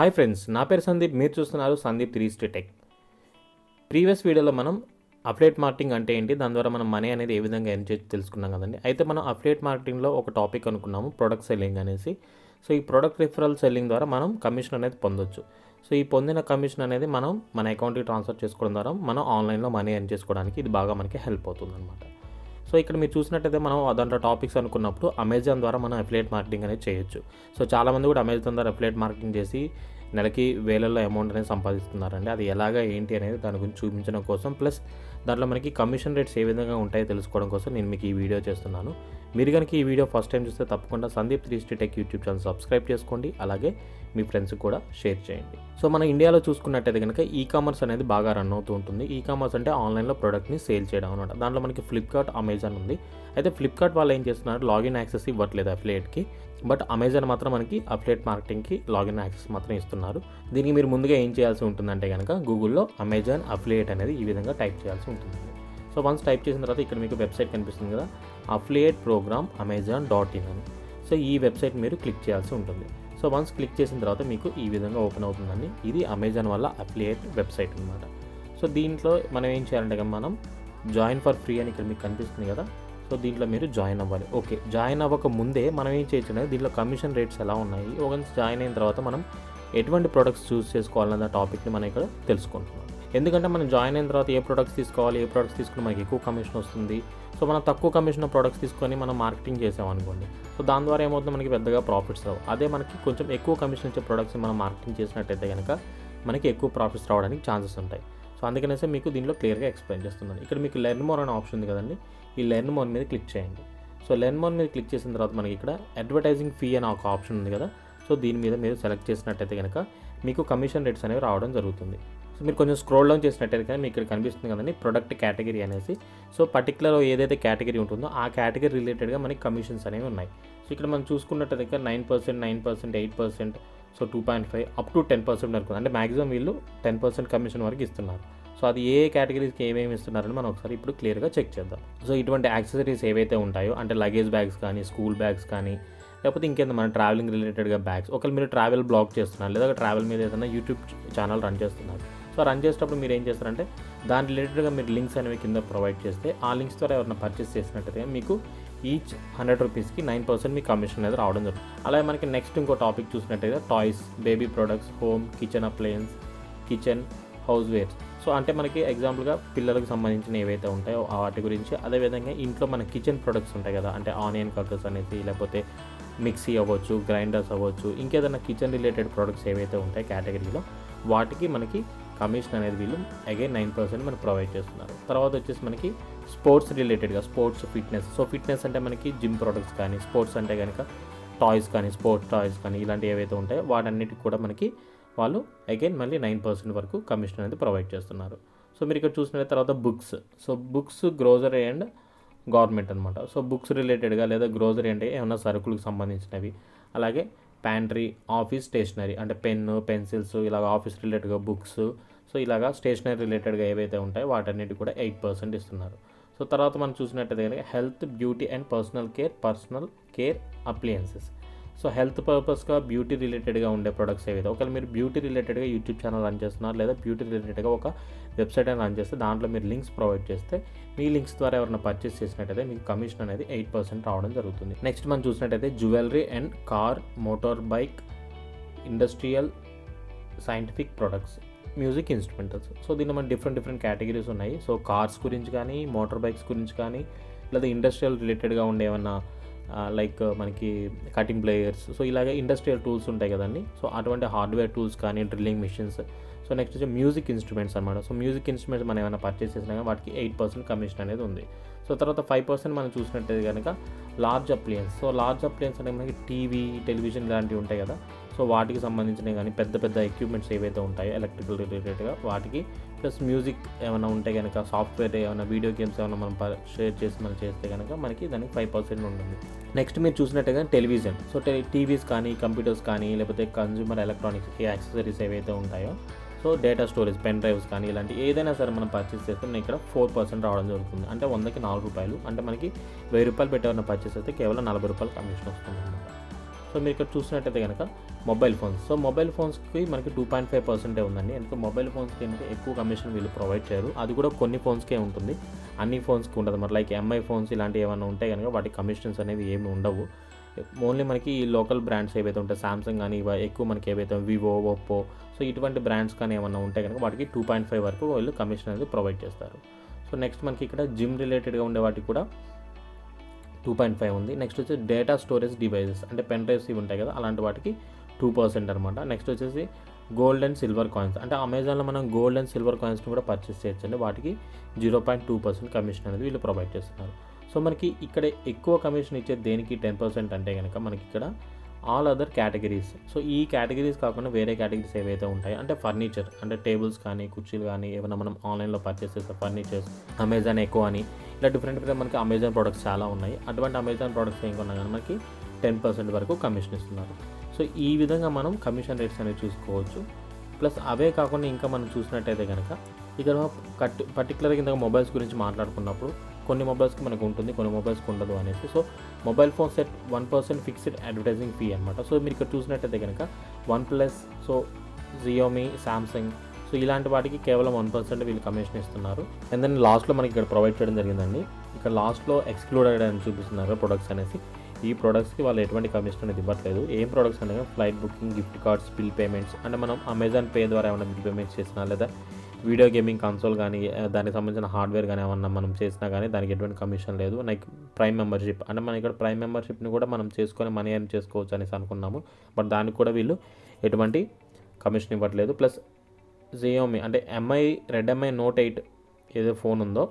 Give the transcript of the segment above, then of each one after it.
Hi friends, నా పేరు సందీప్. మీరు చూస్తున్నారు సందీప్ 3 టెక్. ప్రీవియస్ వీడియోలో మనం అఫిలియేట్ మార్కెటింగ్ అంటే ఏంటి, దాని ద్వారా మనం మనీ అనేది ఏ విధంగా ఎర్న్ చేయొచ్చు తెలుసుకున్నాం కదండి. అయితే మనం అఫిలియేట్ మార్కెటింగ్లో ఒక టాపిక్ అనుకున్నాము, ప్రొడక్ట్ సెల్లింగ్ అనేసి. సో ఈ ప్రొడక్ట్ రిఫరల్ సెల్లింగ్ ద్వారా మనం కమిషన్ అనేది పొందొచ్చు. సో ఈ పొందిన కమిషన్ అనేది మనం మన అకౌంట్కి ట్రాన్స్ఫర్ చేసుకోవడం ద్వారా మనం ఆన్లైన్లో మనీ ఎర్న్ చేసుకోవడానికి ఇది బాగా మనకి హెల్ప్ అవుతుంది అనమాట. సో ఇక్కడ మీరు చూసినట్టయితే మనం దాంట్లో టాపిక్స్ అనుకున్నప్పుడు అమెజాన్ ద్వారా మనం అఫిలియేట్ మార్కెటింగ్ అనేది చేయొచ్చు. సో చాలామంది కూడా అమెజాన్ ద్వారా అఫిలియేట్ మార్కెటింగ్ చేసి నెలకి వేలల్లో అమౌంట్ అనేది సంపాదిస్తున్నారండి. అది ఎలాగా ఏంటి అనేది దాని గురించి చూపించడం కోసం, ప్లస్ దాంట్లో మనకి కమిషన్ రేట్స్ ఏ విధంగా ఉంటాయో తెలుసుకోవడం కోసం నేను మీకు ఈ వీడియో చేస్తున్నాను. మీరు కనుక ఈ వీడియో ఫస్ట్ టైం చూస్తే తప్పకుండా Sandeep 3 tech YouTube channel subscribe చేసుకోండి, అలాగే మీ ఫ్రెండ్స్కి కూడా షేర్ చేయండి. సో మన ఇండియాలో చూసుకున్నట్టయితే కనుక ఈ కామర్స్ అనేది బాగా రన్ అవుతూ ఉంటుంది. ఈ కామర్స్ అంటే ఆన్లైన్లో ప్రోడక్ట్ని సేల్ చేయడం అనమాట. దాంట్లో మనకి ఫ్లిప్కార్ట్, అమెజాన్ ఉంది. అయితే ఫ్లిప్కార్ట్ వాళ్ళు ఏం చేస్తున్నారు, లాగిన్ యాక్సెస్ ఇవ్వట్లేదు అఫిలియేట్కి. బట్ అమెజాన్ మాత్రం మనకి అఫిలియేట్ మార్కెటింగ్కి లాగిన్ యాక్సెస్ మాత్రం ఇస్తున్నారు. దీనికి మీరు ముందుగా ఏం చేయాల్సి ఉంటుందంటే కనుక గూగుల్లో అమెజాన్ అఫిలియేట్ అనేది ఈ విధంగా టైప్ చేయాల్సి ఉంటుంది. సో వన్స్ టైప్ చేసిన తర్వాత ఇక్కడ మీకు వెబ్సైట్ కనిపిస్తుంది కదా, అఫిలియేట్ ప్రోగ్రామ్ amazon.in అని. సో ఈ వెబ్సైట్ మీరు క్లిక్ చేయాల్సి ఉంటుంది. సో వన్స్ క్లిక్ చేసిన తర్వాత మీకు ఈ విధంగా ఓపెన్ అవుతుందండి. ఇది అమెజాన్ వల్ల అఫిలియేట్ వెబ్సైట్ అనమాట. సో దీంట్లో మనం ఏం చేయాలంటే మనం జాయిన్ ఫర్ ఫ్రీ అని ఇక్కడ మీకు కనిపిస్తుంది కదా. సో దీంట్లో మీరు జాయిన్ అవ్వాలి. ఓకే, జాయిన్ అవ్వక ముందే మనం ఏం చేయొచ్చు అంటే దీంట్లో కమిషన్ రేట్స్ ఎలా ఉన్నాయి, వన్స్ జాయిన్ అయిన తర్వాత మనం ఎటువంటి ప్రొడక్ట్స్ చూస్ చేసుకోవాలన్న టాపిక్ని మనం ఇక్కడ తెలుసుకుంటున్నాం. ఎందుకంటే మనం జాయిన్ అయిన తర్వాత ఏ ప్రొడక్ట్స్ తీసుకోవాలి, ఏ ప్రొడక్ట్స్ తీసుకుని మనకి ఎక్కువ కమిషన్ వస్తుంది. సో మనం తక్కువ కమిషన్ ప్రొడక్ట్స్ తీసుకొని మనం మార్కెటింగ్ చేసామనుకోండి, సో దాని ద్వారా ఏమవుతుంది, మనకి పెద్దగా ప్రాఫిట్స్ రావు. అదే మనకి కొంచెం ఎక్కువ కమిషన్ ఇచ్చే ప్రొడక్ట్స్ని మనం మార్కెటింగ్ చేసినట్టయితే కనుక మనకి ఎక్కువ ప్రాఫిట్స్ రావడానికి ఛాన్సెస్ ఉంటాయి. సో అందుకనేసి మీకు దీంట్లో క్లియర్గా ఎక్స్ప్లెయిన్ చేస్తున్నాను. ఇక్కడ మీకు లెర్న్ మోర్ అనే ఆప్షన్ ఉంది కదండి, ఈ లెర్న్ మోర్ మీద క్లిక్ చేయండి. సో లెర్న్ మోర్ మీద క్లిక్ చేసిన తర్వాత మనకి ఇక్కడ అడ్వర్టైజింగ్ ఫీ అనే ఒక ఆప్షన్ ఉంది కదా. సో దీని మీద మీరు సెలెక్ట్ చేసినట్టయితే కనుక మీకు కమిషన్ రేట్స్ అనేవి రావడం జరుగుతుంది. సో మీరు కొంచెం స్క్రోల్ డౌన్ చేసినట్టయితే కానీ మీకు ఇక్కడ కనిపిస్తుంది కదండి ప్రొడక్ట్ కేటగిరీ అనేసి. సో పర్టికులర్ ఏదైతే కేటగిరీ ఉంటుందో ఆ కేటగిరీ రిలేటెడ్గా మనకి కమిషన్స్ అనేవి ఉన్నాయి. సో ఇక్కడ మనం చూసుకున్నట్టయితే 9%, 9%, 8%, సో 2.5 అప్ టు 10% వరకు, అంటే మ్యాక్సిమం వీళ్ళు 10% కమిషన్ వరకు ఇస్తున్నారు. సో అది ఏ కేటగిరీస్కి ఏమేమి ఇస్తున్నారని మనం ఒకసారి ఇప్పుడు క్లియర్గా చెక్ చేద్దాం. సో ఇటువంటి యాక్సెసరీస్ ఏవైతే ఉంటాయో, అంటే లగేజ్ బ్యాగ్స్ కానీ, స్కూల్ బ్యాగ్స్ కానీ, లేకపోతే ఇంకేంత మన ట్రావెలింగ్ రిలేటెడ్గా బ్యాగ్స్, ఒకవేళ మీరు ట్రావెల్ బ్లాగ్ చేస్తున్నారు లేదా ట్రావెల్ మీద ఏదైనా యూట్యూబ్ ఛానల్ రన్ చేస్తున్నారు. సో రన్ చేసేటప్పుడు మీరు ఏం చేస్తారంటే దాని రిలేటెడ్గా మీరు లింక్స్ అనేవి కింద ప్రొవైడ్ చేస్తే ఆ లింక్స్ ద్వారా ఎవరైనా పర్చేస్ చేసినట్టయితే మీకు ఈచ్ 100 రూపీస్కి 9% మీ కమిషన్ అనేది రావడం జరుగుతుంది. అలాగే మనకి నెక్స్ట్ ఇంకో టాపిక్ చూసినట్టయితే toys, baby products, home, kitchen appliances, kitchen house wares. So అంటే మనకి ఎగ్జాంపుల్గా పిల్లలకు సంబంధించిన ఏవైతే ఉంటాయో వాటి గురించి, అదేవిధంగా ఇంట్లో మన కిచెన్ ప్రొడక్ట్స్ ఉంటాయి కదా, అంటే ఆనియన్ కట్టర్స్ అనేసి, లేకపోతే మిక్సీ అవ్వచ్చు, గ్రైండర్స్ అవ్వచ్చు, ఇంకేదైనా కిచెన్ రిలేటెడ్ ప్రొడక్ట్స్ ఏవైతే ఉంటాయి కేటగిరీలో, వాటికి మనకి కమిషన్ అనేది వీళ్ళు అగైన్ 9% మనకు ప్రొవైడ్ చేస్తున్నారు. తర్వాత వచ్చేసి మనకి స్పోర్ట్స్ రిలేటెడ్గా, స్పోర్ట్స్, ఫిట్నెస్. సో ఫిట్నెస్ అంటే మనకి జిమ్ ప్రొడక్ట్స్ కానీ, స్పోర్ట్స్ అంటే కనుక టాయ్స్ కానీ, స్పోర్ట్స్ టాయ్స్ కానీ, ఇలాంటివి ఏవైతే ఉంటాయో వాటన్నిటికి కూడా మనకి వాళ్ళు అగైన్ మళ్ళీ 9% వరకు కమిషన్ అనేది ప్రొవైడ్ చేస్తున్నారు. సో మీరు ఇక్కడ చూసిన తర్వాత books. So books, grocery and government అనమాట. సో బుక్స్ రిలేటెడ్గా లేదా గ్రోసరీ అంటే ఏమైనా సరుకులకు సంబంధించినవి, అలాగే ప్యాంట్రీ, ఆఫీస్ స్టేషనరీ అంటే పెన్ను, పెన్సిల్స్, ఇలాగ ఆఫీస్ రిలేటెడ్గా బుక్స్, సో ఇలాగా స్టేషనరీ రిలేటెడ్గా ఏవైతే ఉంటాయో వాటన్నిటి కూడా 8% ఇస్తున్నారు. సో తర్వాత మనం చూసినట్టయితే health, beauty and personal care appliances. So health పర్పస్గా, బ్యూటీ రిలేటెడ్గా ఉండే ప్రొడక్ట్స్ ఏవైతే, ఒకవేళ మీరు బ్యూటీ రిలేటెడ్గా యూట్యూబ్ ఛానల్ రన్ చేస్తున్నారు లేదా బ్యూటీ రిలేటెడ్గా ఒక వెబ్సైట్ అని రన్ చేస్తే దాంట్లో మీరు లింక్స్ ప్రొవైడ్ చేస్తే మీ లింక్స్ ద్వారా ఎవరైనా పర్చేస్ చేసినట్టయితే మీకు కమిషన్ అనేది 8% రావడం జరుగుతుంది. నెక్స్ట్ మనం చూసినట్టయితే jewellery and car, motor bike, industrial, scientific products, music instrumentals. So దీనిలో మన డిఫరెంట్ కేటగిరీస్ ఉన్నాయి. సో కార్స్ గురించి కానీ, మోటార్ బైక్స్ గురించి కానీ, లేదా ఇండస్ట్రియల్ రిలేటెడ్గా ఉండే ఏమన్నా లైక్ మనకి కటింగ్ ప్లేయర్స్, సో ఇలాగే ఇండస్ట్రియల్ టూల్స్ ఉంటాయి కదండి. సో అటువంటి హార్డ్వేర్ టూల్స్ కానీ, డ్రిల్లింగ్ మిషన్స్. సో నెక్స్ట్ వచ్చి మ్యూజిక్ ఇన్స్ట్రుమెంట్స్ అనమాట. సో మ్యూజిక్ ఇన్స్ట్రుమెంట్స్ మనం ఏమైనా పర్చేస్ చేసినా కానీ వాటికి 8% కమిషన్ అనేది ఉంది. సో తర్వాత 5% మనం చూసినట్టయితే కనుక large appliances. So large appliances అంటే మనకి టీవీ, టెలివిజన్ ఇలాంటివి ఉంటాయి కదా. సో వాటికి సంబంధించినవి కానీ, పెద్ద ఎక్విప్మెంట్స్ ఏవైతే ఉంటాయో ఎలక్ట్రికల్ రిలేటెడ్గా వాటికి, ప్లస్ మ్యూజిక్ ఏమైనా ఉంటే కనుక, సాఫ్ట్వేర్ ఏమైనా, వీడియో గేమ్స్ ఏమైనా మనం షేర్ చేసి మనం చేస్తే కనుక మనకి దానికి 5% ఉంటుంది. నెక్స్ట్ మీరు చూసినట్టుగా టెలివిజన్. సో టీవీస్ కానీ, కంప్యూటర్స్ కానీ, లేకపోతే కన్జ్యూమర్ ఎలక్ట్రానిక్స్ యాక్సెసరీస్ ఏవైతే ఉంటాయో, so data storage, pen drives కానీ, ఇలాంటి ఏదైనా సరే మనం పర్చేస్ చేస్తే మనకి ఇక్కడ 4% రావడం జరుగుతుంది. అంటే 100కి 4 రూపాయలు, అంటే మనకి 1000 రూపాయలు పెట్టేవన్న పర్చేస్ అయితే కేవలం 40 రూపాయలు కమిషన్ వస్తుంది అనమాట. సో మీరు ఇక్కడ చూసినట్టయితే కనుక మొబైల్ ఫోన్స్. సో మొబైల్ ఫోన్స్కి మనకి 2.5% ఉందండి. ఎందుకంటే మొబైల్ ఫోన్స్కి ఏంటంటే ఎక్కువ కమిషన్ వీళ్ళు ప్రొవైడ్ చేయరు. అది కూడా కొన్ని ఫోన్స్కే ఉంటుంది, అన్ని ఫోన్స్కి ఉండదు. మరి లైక్ ఎంఐ ఫోన్స్ ఇలాంటివి ఏమైనా ఉంటే కనుక వాటి కమిషన్స్ అనేవి ఏమి ఉండవు. ఓన్లీ మనకి ఈ లోకల్ బ్రాండ్స్ ఏవైతే ఉంటాయి, సామ్సంగ్ కానీ ఎక్కువ మనకి ఏవైతే వివో, ఒప్పో, సో ఇటువంటి బ్రాండ్స్ కానీ ఏమన్నా ఉంటే కనుక వాటికి 2.5 వరకు వాళ్ళు కమిషన్ అనేది ప్రొవైడ్ చేస్తారు. సో నెక్స్ట్ మనకి ఇక్కడ జిమ్ రిలేటెడ్గా ఉండే వాటికి కూడా 2.5 ఉంది. నెక్స్ట్ వచ్చేసి డేటా స్టోరేజ్ డివైజెస్ అంటే పెన్ డ్రైవ్స్ ఇవి ఉంటాయి కదా, అలాంటి వాటికి 2% అనమాట. నెక్స్ట్ వచ్చేసి గోల్డ్ అండ్ సిల్వర్ కాయిన్స్ అంటే అమెజాన్లో మనం గోల్డ్ అండ్ సిల్వర్ కాయిన్స్ని కూడా పర్చేస్ చేయొచ్చండి. వాటికి 0.2% కమిషన్ అనేది వీళ్ళు ప్రొవైడ్ చేస్తున్నారు. సో మనకి ఇక్కడ ఎక్కువ కమిషన్ ఇచ్చేది దేనికి 10% అంటే కనుక మనకి ఇక్కడ ఆల్ అదర్ కేటగిరీస్. సో ఈ కేటగిరీస్ కాకుండా వేరే కేటగిరీస్ ఏవైతే ఉంటాయో అంటే ఫర్నిచర్ అంటే టేబుల్స్ కానీ కుర్చీలు కానీ ఏమైనా మనం ఆన్లైన్లో పర్చేస్ చేసే ఫర్నిచర్స్, అమెజాన్ ఎక్కువ అని ఇలా డిఫరెంట్ మనకి అమెజాన్ ప్రోడక్ట్స్ చాలా ఉన్నాయి. అటువంటి అమెజాన్ ప్రోడక్ట్స్ ఏం కొన్నా కానీ మనకి 10% వరకు కమిషన్ ఇస్తున్నారు. సో ఈ విధంగా మనం కమిషన్ రేట్స్ అనేవి చూసుకోవచ్చు. ప్లస్ అవే కాకుండా ఇంకా మనం చూసినట్టయితే కనుక ఇక్కడ పర్టికులర్గా ఇంతగా మొబైల్స్ గురించి మాట్లాడుకున్నప్పుడు కొన్ని మొబైల్స్కి మనకు ఉంటుంది, కొన్ని మొబైల్స్కి ఉండదు అనేసి. So mobile phone set 1% fixed advertising fee అనమాట. సో మీరు ఇక్కడ చూసినట్టయితే కనుక OnePlus, so Xiaomi, Samsung, so ఇలాంటి వాటికి కేవలం 1% వీళ్ళు కమిషన్ ఇస్తున్నారు. అండ్ దెన్ లాస్ట్లో మనకి ఇక్కడ ప్రొవైడ్ చేయడం జరిగిందండి. ఇక్కడ లాస్ట్లో ఎక్స్క్లూడెడ్ అని చూపిస్తున్నారు ప్రొడక్ట్స్ అనేసి. ఈ ప్రొడక్ట్స్కి వాళ్ళు ఎటువంటి కమిషన్ అనేది ఇవ్వట్లేదు. ఏం ప్రొడక్ట్స్ అంటే flight booking, gift cards, bill payments అంటే మనం అమెజాన్ పే ద్వారా ఏమైనా బిల్ పేమెంట్స్ చేసినా, లేదా వీడియో గేమింగ్ కన్సోల్ కానీ దానికి సంబంధించిన హార్డ్వేర్ కానీ ఏమన్నా మనం చేసినా కానీ దానికి ఎటువంటి కమిషన్ లేదు. లైక్ ప్రైమ్ మెంబర్షిప్ అంటే మనం ఇక్కడ ప్రైమ్ మెంబర్షిప్ని కూడా మనం చేసుకొని మనీ ఎర్న్ చేసుకోవచ్చు అనేసి అనుకున్నాము. బట్ దానికి కూడా వీళ్ళు ఎటువంటి కమిషన్ ఇవ్వట్లేదు. ప్లస్ జియోమీ అంటే రెడ్ ఎంఐ Note 8 ఏదో ఫోన్ ఉందో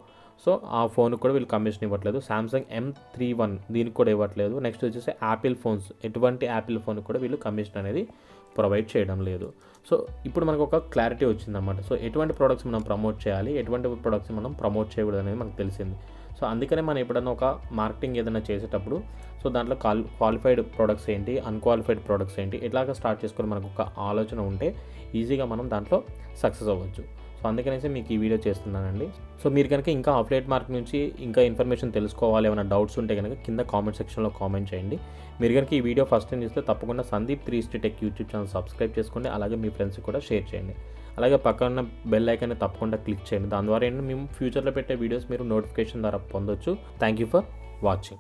సో ఆ ఫోన్కి కూడా వీళ్ళు కమిషన్ ఇవ్వట్లేదు. సామ్సంగ్ M31 దీనికి కూడా ఇవ్వట్లేదు. నెక్స్ట్ వచ్చేసి యాపిల్ ఫోన్స్, ఎటువంటి యాపిల్ ఫోన్కి కూడా వీళ్ళు కమిషన్ అనేది ప్రొవైడ్ చేయడం లేదు. సో ఇప్పుడు మనకు ఒక క్లారిటీ వచ్చిందన్నమాట. సో ఎటువంటి ప్రోడక్ట్స్ మనం ప్రమోట్ చేయాలి, ఎటువంటి ప్రోడక్ట్స్ మనం ప్రమోట్ చేయకూడదు అనేది మనకు తెలిసింది. సో అందుకనే మనం ఎప్పుడైనా ఒక మార్కెటింగ్ ఏదైనా చేసేటప్పుడు సో దాంట్లో క్వాలిఫైడ్ ప్రోడక్ట్స్ ఏంటి, అన్క్వాలిఫైడ్ ప్రోడక్ట్స్ ఏంటి ఇట్లాగా స్టార్ట్ చేసుకొని మనకు ఒక ఆలోచన ఉంటే ఈజీగా మనం దాంట్లో సక్సెస్ అవ్వచ్చు. సో అందుకనేసి మీకు ఈ వీడియో చేస్తున్నానండి. సో మీరు కనుక ఇంకా అఫిలియేట్ మార్కెట్ నుంచి ఇంకా ఇన్ఫర్మేషన్ తెలుసుకోవాలి, ఏమైనా డౌట్స్ ఉంటే కనుక కింద కామెంట్ సెక్షన్లో కామెంట్ చేయండి. మీరు కనుక ఈ వీడియో ఫస్ట్ టైం చూస్తే తప్పకుండా Sandeep 360 tech YouTube channel subscribe చేసుకోండి. అలాగే మీ ఫ్రెండ్స్కి కూడా షేర్ చేయండి. అలాగే పక్కన బెల్ ఐకాన్ని తప్పకుండా క్లిక్ చేయండి. దాని ద్వారా ఏంటంటే మేము ఫ్యూచర్లో పెట్టే వీడియోస్ మీరు నోటిఫికేషన్ ద్వారా పొందొచ్చు. Thank you for watching.